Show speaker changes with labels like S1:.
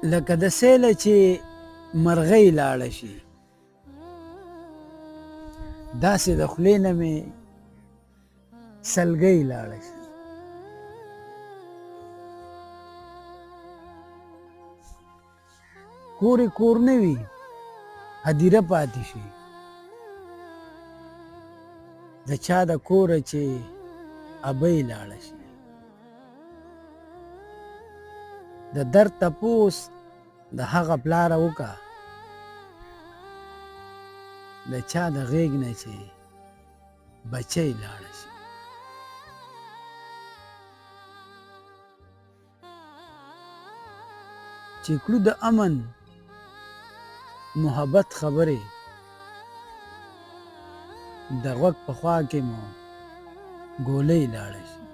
S1: لکه د سیله چې مرغۍ لاړه شي، داسې د خولې نه مې سلګۍ لاړه شي. کور یې کور نه وي، هدیره پاتې شي. د چا د کوره چې ابۍ لاړه شي. د درد تپوس د هغه پلاره وکړه، د چا د غېږ نه چې بچی لاړه شي. چې کړو د امن محبت خبرې، د غوږ په خوا کې مو ګولۍ لاړه شي.